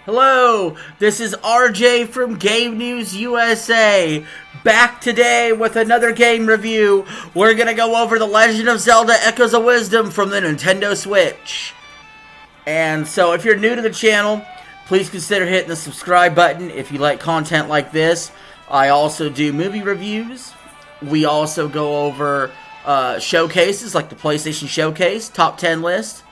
Hello, this is RJ from Game News USA, back today with another game review. We're going to go over The Legend of Zelda Echoes of Wisdom from the Nintendo Switch. And so if you're new to the channel, please consider hitting the subscribe button if you like content like this. I also do movie reviews. We also go over showcases like the PlayStation Showcase, top 10 list,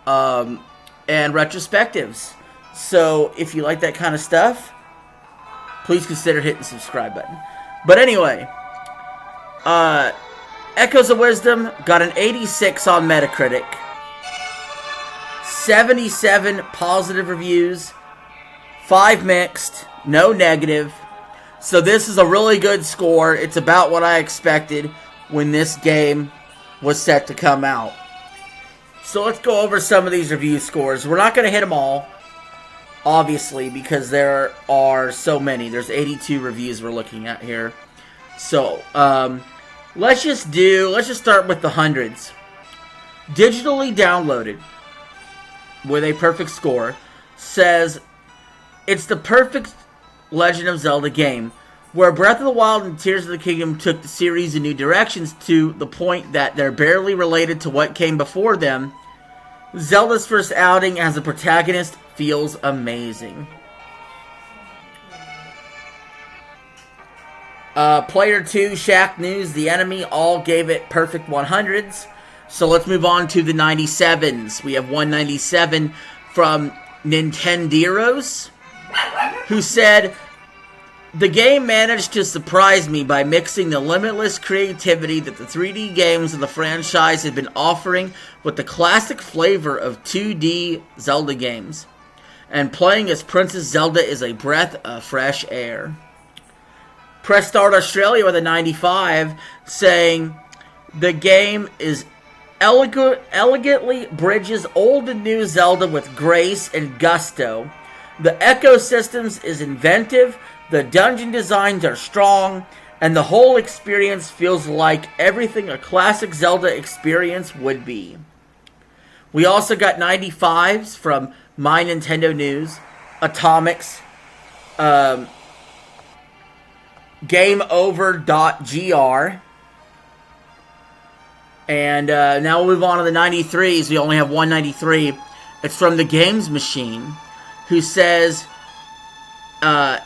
and retrospectives. So, if you like that kind of stuff, please consider hitting the subscribe button. But anyway, Echoes of Wisdom got an 86 on Metacritic, 77 positive reviews, 5 mixed, no negative. So this is a really good score. It's about what I expected when this game was set to come out. So let's go over some of these review scores. We're not going to hit them all, obviously, because there are so many. There's 82 reviews we're looking at here. So, let's just start with the hundreds. Digitally downloaded with a perfect score says it's the perfect Legend of Zelda game, where Breath of the Wild and Tears of the Kingdom took the series in new directions to the point that they're barely related to what came before them. Zelda's first outing as a protagonist feels amazing. Player 2, Shaq News, The Enemy, all gave it perfect 100s. So let's move on to the 97s. We have 197 from Nintenderos, who said, the game managed to surprise me by mixing the limitless creativity that the 3D games of the franchise had been offering with the classic flavor of 2D Zelda games. And playing as Princess Zelda is a breath of fresh air. Press Start Australia with a 95, saying, the game is elegantly bridges old and new Zelda with grace and gusto. The ecosystems is inventive, the dungeon designs are strong, and the whole experience feels like everything a classic Zelda experience would be. We also got 95s from My Nintendo News, Atomics, GameOver.gr, and now we'll move on to the 93s. We only have 193. It's from the Games Machine, who says,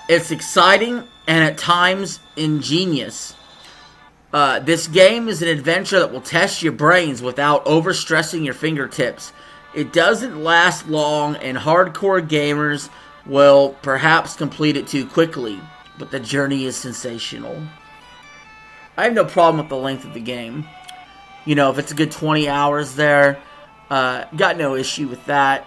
it's exciting and at times ingenious. This game is an adventure that will test your brains without overstressing your fingertips. It doesn't last long, and hardcore gamers will perhaps complete it too quickly, but the journey is sensational. I have no problem with the length of the game. You know, if it's a good 20 hours there, got no issue with that.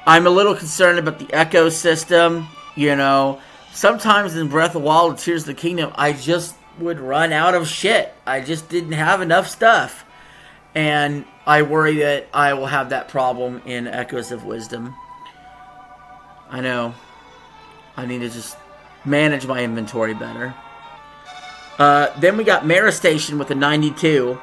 I'm a little concerned about the ecosystem. You know, sometimes in Breath of the Wild and Tears of the Kingdom, I just would run out of shit. I just didn't have enough stuff. And I worry that I will have that problem in Echoes of Wisdom. I know. I need to just manage my inventory better. Then we got Mara Station with a 92,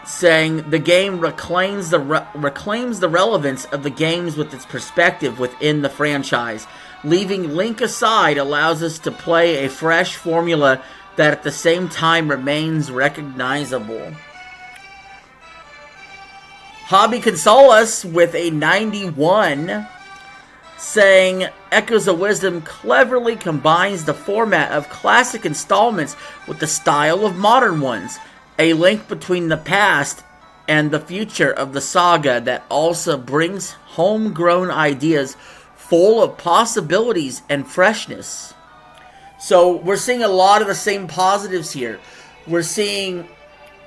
saying the game reclaims the relevance of the games with its perspective within the franchise. Leaving Link aside allows us to play a fresh formula that at the same time remains recognizable. Hobby Consolas with a 91, saying Echoes of Wisdom cleverly combines the format of classic installments with the style of modern ones. A link between the past and the future of the saga that also brings homegrown ideas full of possibilities and freshness. So we're seeing a lot of the same positives here. We're seeing,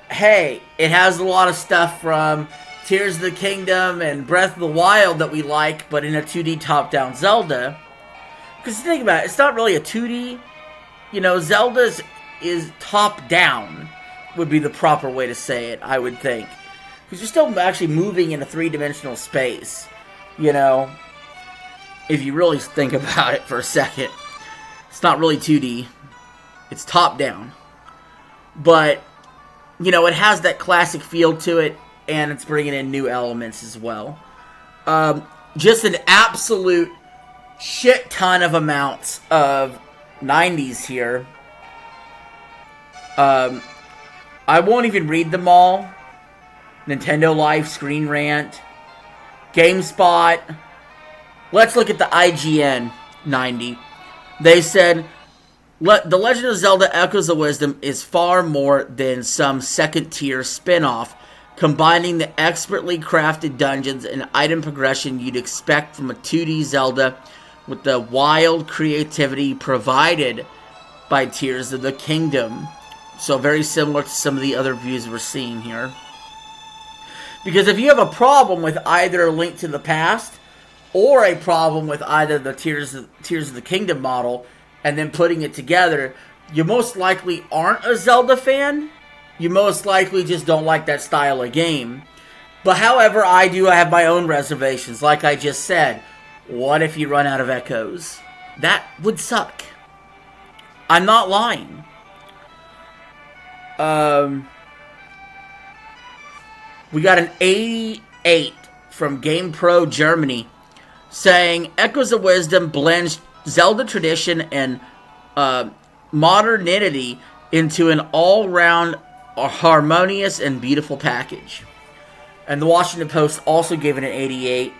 hey, it has a lot of stuff from Tears of the Kingdom and Breath of the Wild that we like, but in a 2D top-down Zelda. Because think about it, it's not really a 2D. You know, Zelda is top-down, would be the proper way to say it, I would think. Because you're still actually moving in a three-dimensional space. You know, if you really think about it for a second. It's not really 2D. It's top-down. But, you know, it has that classic feel to it, and it's bringing in new elements as well. Just an absolute shit ton of amounts of 90s here. I won't even read them all. Nintendo Life, Screen Rant, GameSpot. Let's look at the IGN 90. They said, The Legend of Zelda Echoes of Wisdom is far more than some second-tier spin-off, combining the expertly crafted dungeons and item progression you'd expect from a 2D Zelda with the wild creativity provided by Tears of the Kingdom. So very similar to some of the other views we're seeing here. Because if you have a problem with either Link to the Past or a problem with either the Tears of the Kingdom model and then putting it together, you most likely aren't a Zelda fan. You most likely just don't like that style of game. But however, I have my own reservations. Like I just said, what if you run out of Echoes? That would suck. I'm not lying. We got an 88 from GamePro Germany saying Echoes of Wisdom blends Zelda tradition and modernity into an all-round harmonious and beautiful package. And the Washington Post also gave it an 88.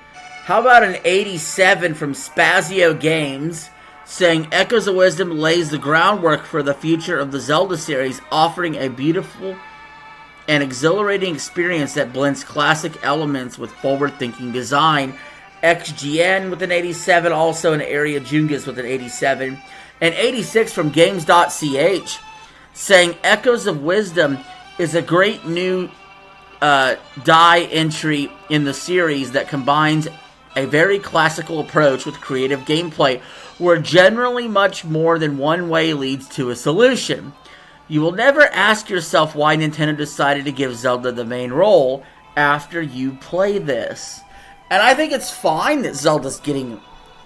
How about an 87 from Spazio Games saying Echoes of Wisdom lays the groundwork for the future of the Zelda series, offering a beautiful and exhilarating experience that blends classic elements with forward-thinking design. XGN with an 87, also an Area Jungas with an 87. And 86 from Games.ch saying Echoes of Wisdom is a great new die entry in the series that combines a very classical approach with creative gameplay, where generally much more than one way leads to a solution. You will never ask yourself why Nintendo decided to give Zelda the main role after you play this. And I think it's fine that Zelda's getting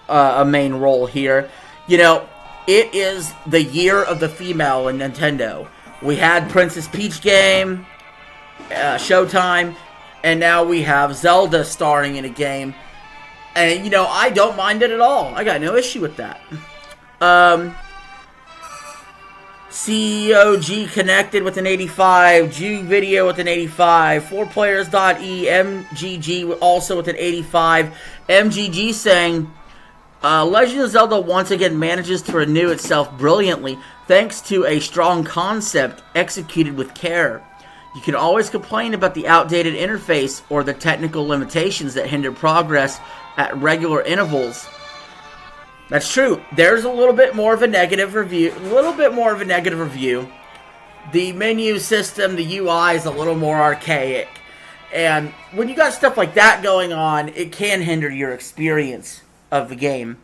a main role here. You know, it is the year of the female in Nintendo. We had Princess Peach game, Showtime, and now we have Zelda starring in a game. And, you know, I don't mind it at all. I got no issue with that. COG Connected with an 85. Jew Video with an 85. 4players.e. MGG also with an 85. MGG saying, Legend of Zelda once again manages to renew itself brilliantly thanks to a strong concept executed with care. You can always complain about the outdated interface or the technical limitations that hinder progress at regular intervals. That's true. There's a little bit more of a negative review. The menu system, the UI is a little more archaic. And when you got stuff like that going on, it can hinder your experience of the game,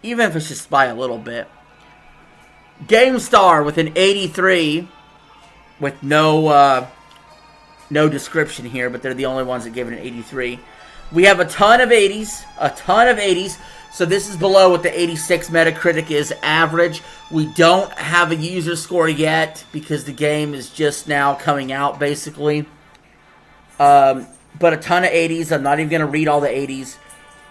even if it's just by a little bit. GameStar with an 83, with no description here, but they're the only ones that gave it an 83. We have a ton of 80s, so this is below what the 86 Metacritic is average. We don't have a user score yet, because the game is just now coming out, basically. But a ton of 80s. I'm not even going to read all the 80s.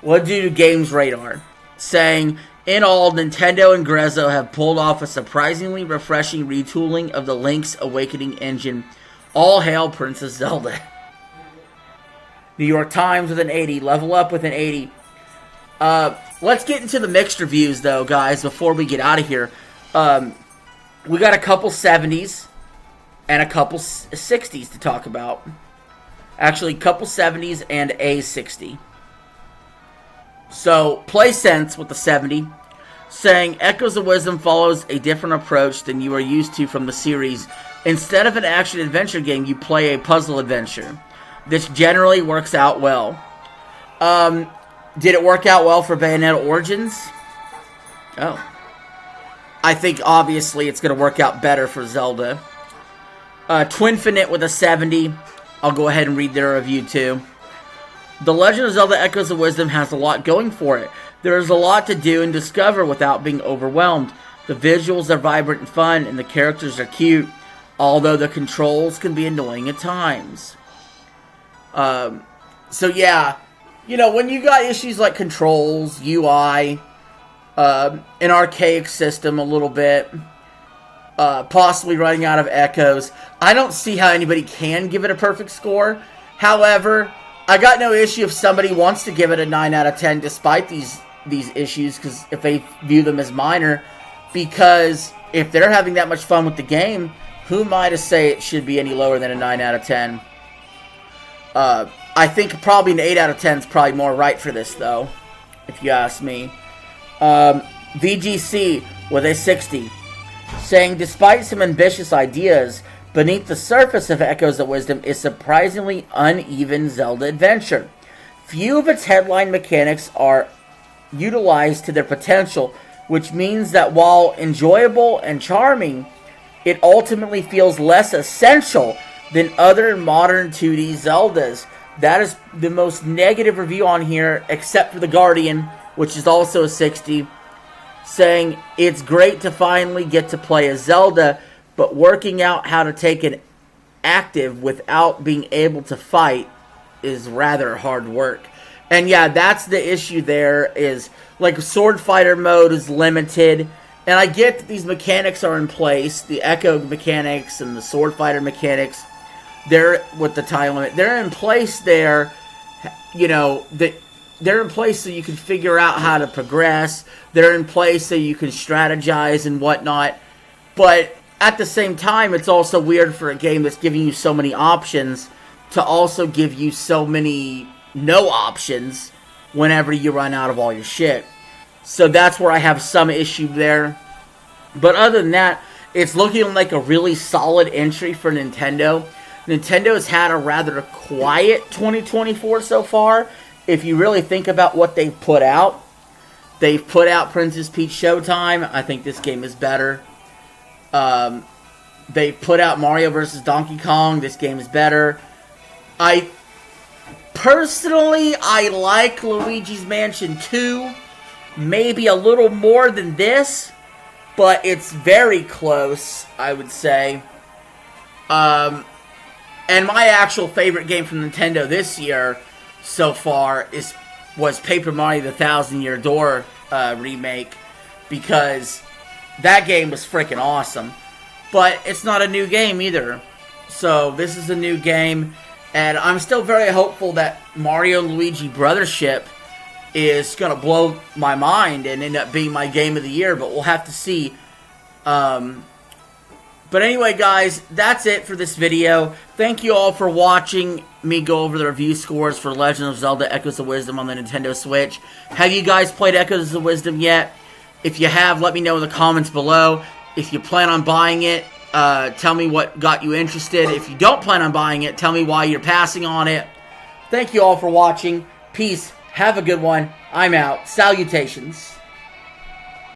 We'll do Games Radar, saying, in all, Nintendo and Grezzo have pulled off a surprisingly refreshing retooling of the Link's Awakening engine. All hail Princess Zelda. New York Times with an 80. Level Up with an 80. Let's get into the mixed reviews, though, guys, before we get out of here. We got a couple 70s and a couple 60s to talk about. Actually, a couple 70s and a 60. So, PlaySense with the 70, saying Echoes of Wisdom follows a different approach than you are used to from the series. Instead of an action-adventure game, you play a puzzle adventure. This generally works out well. Did it work out well for Bayonetta Origins? Oh. I think, obviously, it's going to work out better for Zelda. Twinfinite with a 70. I'll go ahead and read their review, too. The Legend of Zelda Echoes of Wisdom has a lot going for it. There is a lot to do and discover without being overwhelmed. The visuals are vibrant and fun, and the characters are cute, although the controls can be annoying at times. So yeah, you know, when you got issues like controls, UI, An archaic system a little bit. Possibly running out of echoes. I don't see how anybody can give it a perfect score. However, I got no issue if somebody wants to give it a 9 out of 10 despite these issues, because if they view them as minor, because if they're having that much fun with the game, who am I to say it should be any lower than a 9 out of 10? I think probably an 8 out of 10 is probably more right for this, though, if you ask me. VGC with a 60, saying, despite some ambitious ideas, beneath the surface of Echoes of Wisdom is surprisingly uneven Zelda adventure. Few of its headline mechanics are utilized to their potential, which means that while enjoyable and charming, it ultimately feels less essential than other modern 2D Zeldas. That is the most negative review on here, except for The Guardian, which is also a 60, saying, it's great to finally get to play a Zelda, but working out how to take an active without being able to fight is rather hard work. And yeah, that's the issue there, is like sword fighter mode is limited. And I get that these mechanics are in place, the echo mechanics and the sword fighter mechanics, they're with the time limit. They're in place there, you know, they're in place so you can figure out how to progress. They're in place so you can strategize and whatnot. But at the same time, it's also weird for a game that's giving you so many options to also give you so many no options whenever you run out of all your shit. So that's where I have some issue there. But other than that, it's looking like a really solid entry for Nintendo. Nintendo has had a rather quiet 2024 so far. If you really think about what they've put out Princess Peach Showtime. I think this game is better. They put out Mario vs. Donkey Kong. This game is better. Personally, I like Luigi's Mansion 2. Maybe a little more than this, but it's very close, I would say. And my actual favorite game from Nintendo this year so far was Paper Mario: The Thousand Year Door remake, because that game was freaking awesome. But it's not a new game either. So this is a new game, and I'm still very hopeful that Mario and Luigi Brothership is going to blow my mind and end up being my game of the year, but we'll have to see. But anyway, guys, that's it for this video. Thank you all for watching me go over the review scores for Legend of Zelda Echoes of Wisdom on the Nintendo Switch. Have you guys played Echoes of Wisdom yet? If you have, let me know in the comments below. If you plan on buying it, tell me what got you interested. If you don't plan on buying it, tell me why you're passing on it. Thank you all for watching. Peace. Have a good one. I'm out. Salutations.